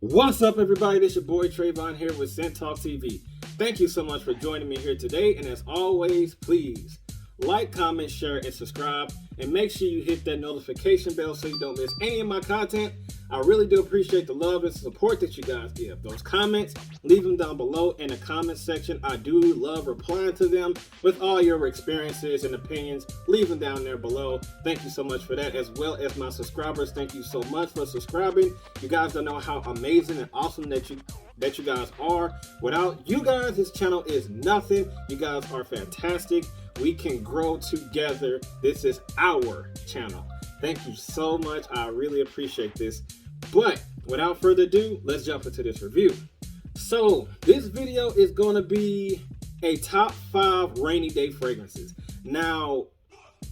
What's up, everybody? This your boy TREVON here with Scent Talk TV. Thank you so much for joining me here today. And as always, please like, comment, share, and subscribe. And make sure you hit that notification bell so you don't miss any of my content. I really do appreciate the love and support that you guys give. Those comments, leave them down below in the comment section. I do love replying to them with all your experiences and opinions. Leave them down there below. Thank you so much for that, as well as my subscribers. Thank you so much for subscribing. You guys don't know how amazing and awesome that you guys are. Without you guys, this channel is nothing. You guys are fantastic. We can grow together. This is our channel. Thank you so much. I really appreciate this. But without further ado, let's jump into this review. So this video is going to be a top 5 rainy day fragrances. Now,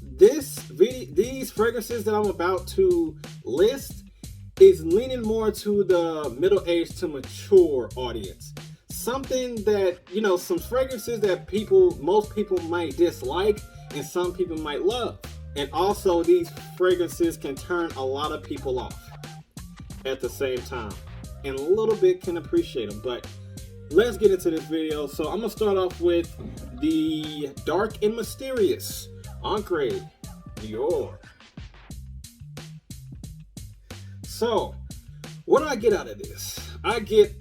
these fragrances that I'm about to list is leaning more to the middle-aged to mature audience. Something that, you know, some fragrances that most people might dislike and some people might love. And also, these fragrances can turn a lot of people off at the same time, and a little bit can appreciate them. But let's get into this video. So I'm gonna start off with the Dark and Mysterious Ancre Dior. So what do I get out of this? I get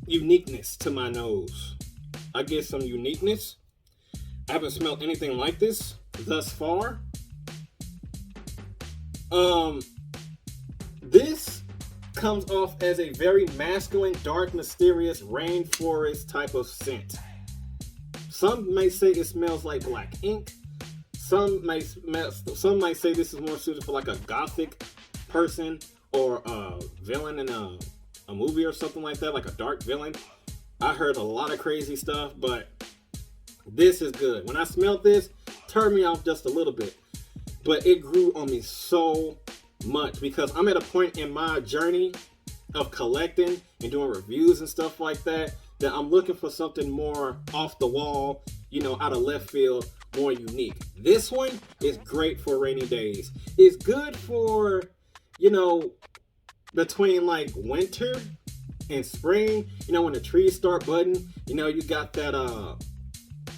uniqueness to my nose. I get some uniqueness. I haven't smelled anything like this thus far. This comes off as a very masculine, dark, mysterious rainforest type of scent. Some may say it smells like black ink. Some might say this is more suited for like a gothic person or a villain in a movie or something like that, like a dark villain. I heard a lot of crazy stuff, but this is good. When I smelled this, turned me off just a little bit, but it grew on me so much because I'm at a point in my journey of collecting and doing reviews and stuff like that I'm looking for something more off the wall, you know, out of left field, more unique. This one is great for rainy days. It's good for, you know, between like winter and spring, you know, when the trees start budding, you know, you got that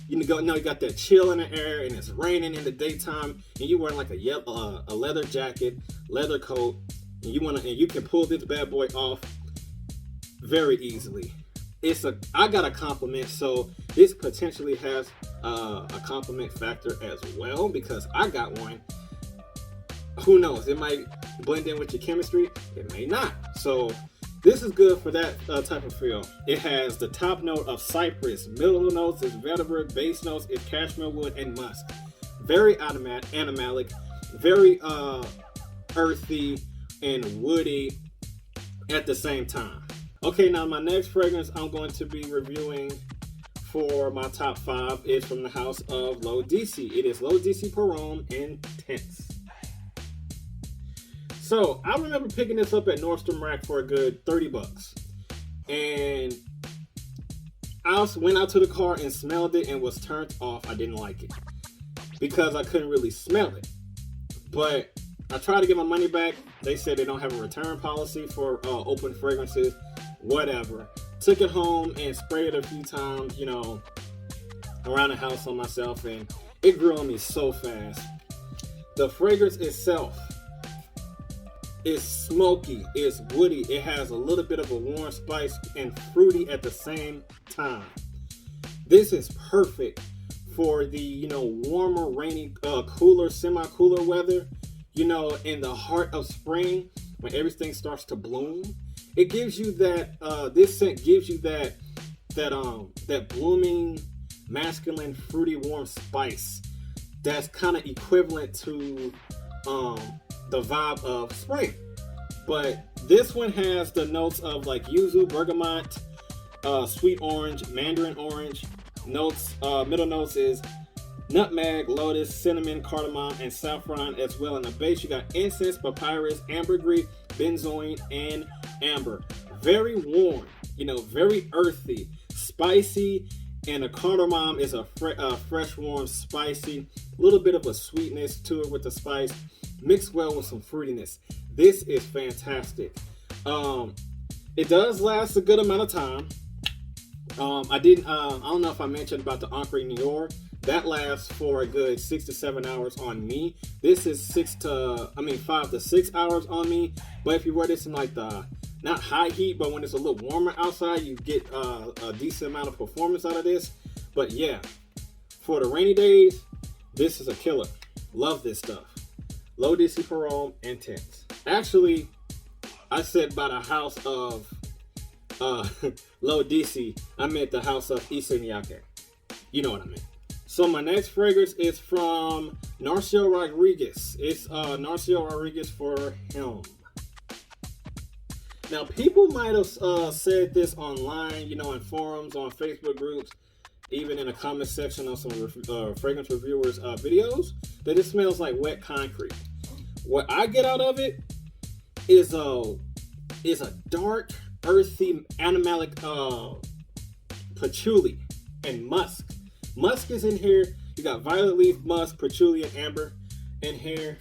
you got that chill in the air, and it's raining in the daytime, and you're wearing like a leather jacket, leather coat, and you can pull this bad boy off very easily. I got a compliment, so this potentially has a compliment factor as well, because I got one. Who knows? It might blend in with your chemistry. It may not. So this is good for that type of feel. It has the top note of cypress, middle notes is vetiver, base notes is cashmere wood and musk. Very animalic, very earthy and woody at the same time. Okay, now my next fragrance I'm going to be reviewing for my top 5 is from the house of LEAU. It is LEAU Pour Intense. So I remember picking this up at Nordstrom Rack for a good 30 bucks. And I went out to the car and smelled it and was turned off. I didn't like it because I couldn't really smell it. But I tried to get my money back. They said they don't have a return policy for open fragrances, whatever. Took it home and sprayed it a few times, you know, around the house on myself, and it grew on me so fast. The fragrance itself, it's smoky, it's woody, it has a little bit of a warm spice and fruity at the same time. This is perfect for the, you know, warmer, rainy, cooler, semi-cooler weather, you know, in the heart of spring when everything starts to bloom. It gives you that, this scent gives you that blooming, masculine, fruity, warm spice that's kind of equivalent to the vibe of spring. But this one has the notes of like yuzu, bergamot, sweet orange, mandarin orange. Notes, middle notes is nutmeg, lotus, cinnamon, cardamom, and saffron as well. In the base, you got incense, papyrus, ambergris, benzoin, and amber. Very warm, you know, very earthy, spicy, and the cardamom is a fresh, warm, spicy, little bit of a sweetness to it with the spice, mixed well with some fruitiness. This is fantastic. It does last a good amount of time. I didn't. I don't know if I mentioned about the Encre Noir. That lasts for a good 6 to 7 hours on me. This is 5 to 6 hours on me. But if you wear this in like the not high heat, but when it's a little warmer outside, you get a decent amount of performance out of this. But yeah, for the rainy days, this is a killer. Love this stuff. LEAU DISSEY Parome Intense. Actually, I said by the house of LEAU DISSEY, I meant the house of ISSEY MIYAKE. You know what I mean. So my next fragrance is from Narciso Rodriguez. It's Narciso Rodriguez for HOMME. Now, people might have said this online, in forums, on Facebook groups, even in the comment section of some fragrance reviewers' videos, that it smells like wet concrete. What I get out of it is a dark, earthy, animalic patchouli and musk. Musk is in here. You got violet leaf, musk, patchouli, and amber in here.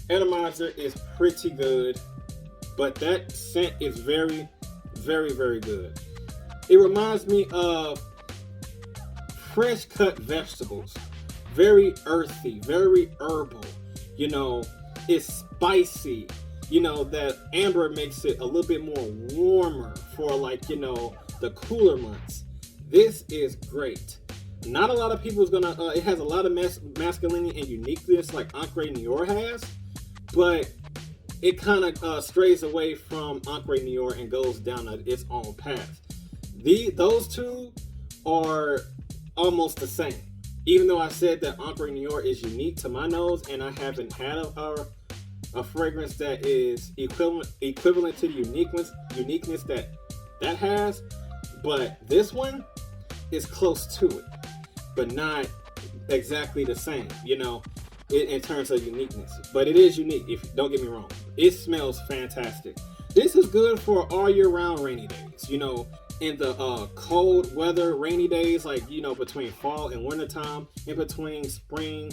Atomizer is pretty good, but that scent is very, very, very good. It reminds me of fresh cut vegetables. Very earthy, very herbal. It's spicy. That amber makes it a little bit more warmer for the cooler months. This is great. Not a lot of people is gonna. It has a lot of masculinity and uniqueness like Encre Noir has, but it kind of strays away from Encre Noir and goes down its own path. Those two are almost the same. Even though I said that Encre Noir is unique to my nose, and I haven't had a fragrance that is equivalent to the uniqueness that has, but this one is close to it, but not exactly the same, in terms of uniqueness. But it is unique, don't get me wrong. It smells fantastic. This is good for all year round rainy days, in the cold weather rainy days, between fall and winter time, in between spring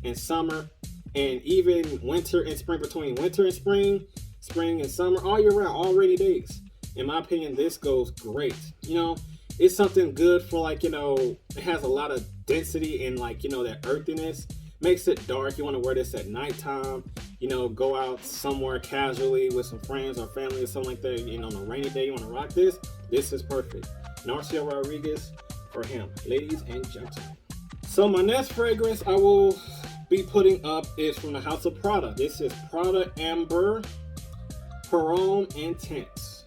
and summer, and even winter and spring, between winter and spring and summer, all year round, all rainy days. In my opinion, this goes great. It's something good for it has a lot of density and that earthiness. Makes it dark. You want to wear this at nighttime, go out somewhere casually with some friends or family or something like that. On a rainy day, you want to rock this. This is perfect. Narciso Rodriguez for HOMME, ladies and gentlemen. So my next fragrance I will be putting up is from the house of PRADA. This is PRADA Amber Parome Intense.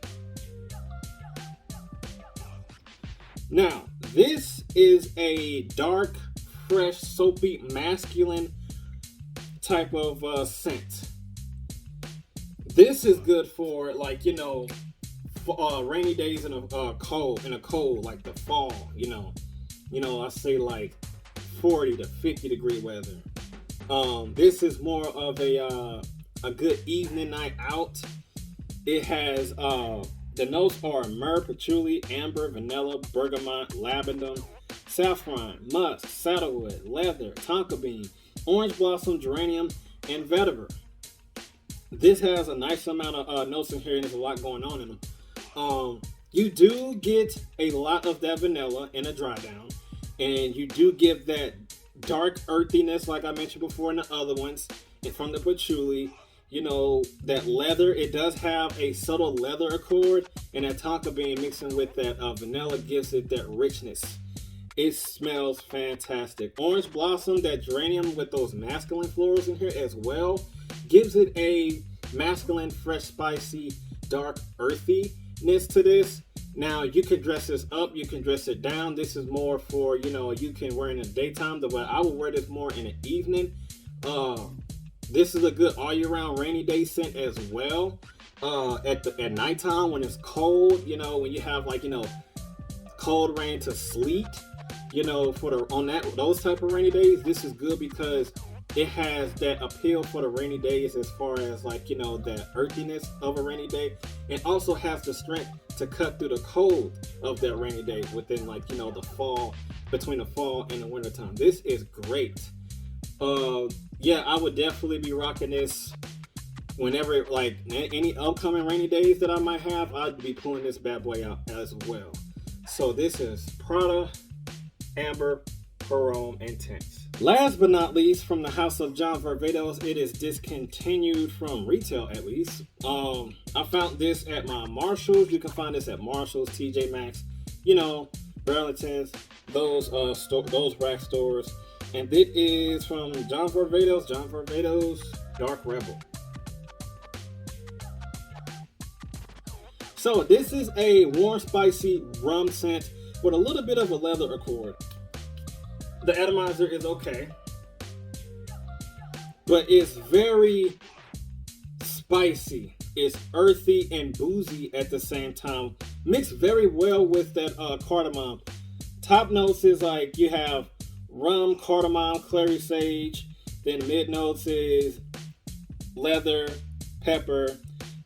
Now, this is a dark, fresh, soapy, masculine type of scent. This is good for rainy days in a cold, like the fall. I say 40 to 50 degree weather. This is more of a good evening night out. It has the notes are myrrh, patchouli, amber, vanilla, bergamot, lavender, saffron, musk, sandalwood, leather, tonka bean, orange blossom, geranium, and vetiver. This has a nice amount of notes in here, and there's a lot going on in them. You do get a lot of that vanilla in a dry down, and you do give that dark earthiness like I mentioned before in the other ones, and from the patchouli. That leather, it does have a subtle leather accord, and that tonka bean mixing with that vanilla gives it that richness. It smells fantastic. Orange blossom, that geranium with those masculine florals in here as well, gives it a masculine, fresh, spicy, dark earthiness to this. Now, you can dress this up, you can dress it down. This is more for, you can wear in the daytime, but I would wear this more in the evening. This is a good all year round rainy day scent as well. At nighttime when it's cold, when you have cold rain to sleet, those type of rainy days, this is good because it has that appeal for the rainy days as far as that earthiness of a rainy day, and also has the strength to cut through the cold of that rainy day within the fall, between the fall and the winter time. This is great. Yeah, I would definitely be rocking this whenever, like, any upcoming rainy days that I might have, I'd be pulling this bad boy out as well. So this is PRADA Amber Chrome Intense. Last but not least, from the house of John Varvatos, it is discontinued from retail, at least. I found this at my Marshalls. You can find this at Marshalls, TJ Maxx, you know, Burlington's, those rack stores. And it is from John Varvatos Dark Rebel. So this is a warm, spicy rum scent with a little bit of a leather accord. The atomizer is okay, but it's very spicy. It's earthy and boozy at the same time, mixed very well with that cardamom. Top notes is like you have rum, cardamom, clary sage. Then mid notes is leather, pepper.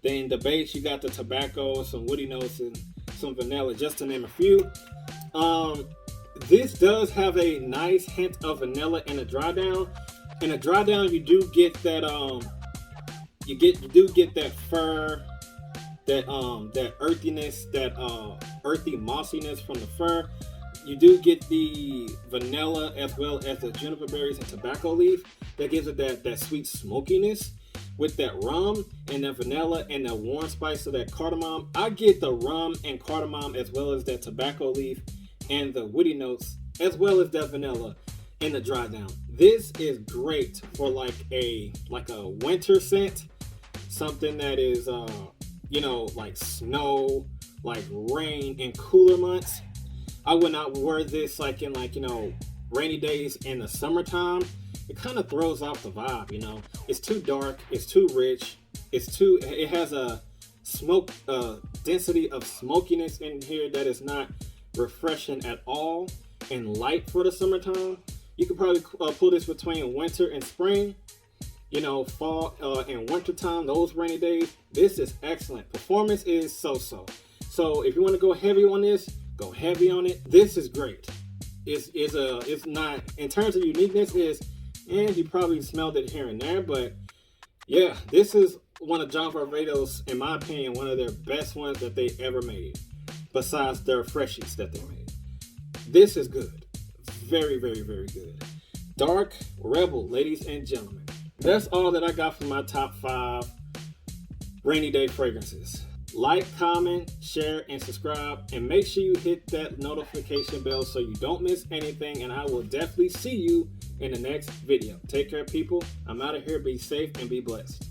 Then the base, you got the tobacco, some woody notes, and some vanilla, just to name a few. This does have a nice hint of vanilla in a dry down. In a dry down, you do get that you do get that fir, that earthiness, that earthy mossiness from the fir. You do get the vanilla as well as the juniper berries and tobacco leaf. That gives it that sweet smokiness with that rum and that vanilla and that warm spice of that cardamom. I get the rum and cardamom as well as that tobacco leaf and the woody notes as well as that vanilla in the dry down. This is great for like a winter scent, something that is you know, like snow, like rain in cooler months. I would not wear this like in, like, you know, rainy days in the summertime. It kind of throws off the vibe, you know. It's too dark, it's too rich, it has a smoke density of smokiness in here that is not refreshing at all and light for the summertime. You could probably pull this between winter and spring, you know, fall and winter time, those rainy days. This is excellent. Performance is so-so. So if you want to go heavy on this, go heavy on it. This is great. It's not, in terms of uniqueness, and you probably smelled it here and there, but yeah, this is one of John Varvatos, in my opinion, one of their best ones that they ever made, besides their freshies that they made. This is good. Very, very, very good. Dark Rebel, ladies and gentlemen. That's all that I got for my top 5 rainy day fragrances. Like, comment, share, and subscribe, and make sure you hit that notification bell so you don't miss anything, and I will definitely see you in the next video. Take care, people. I'm out of here. Be safe and be blessed.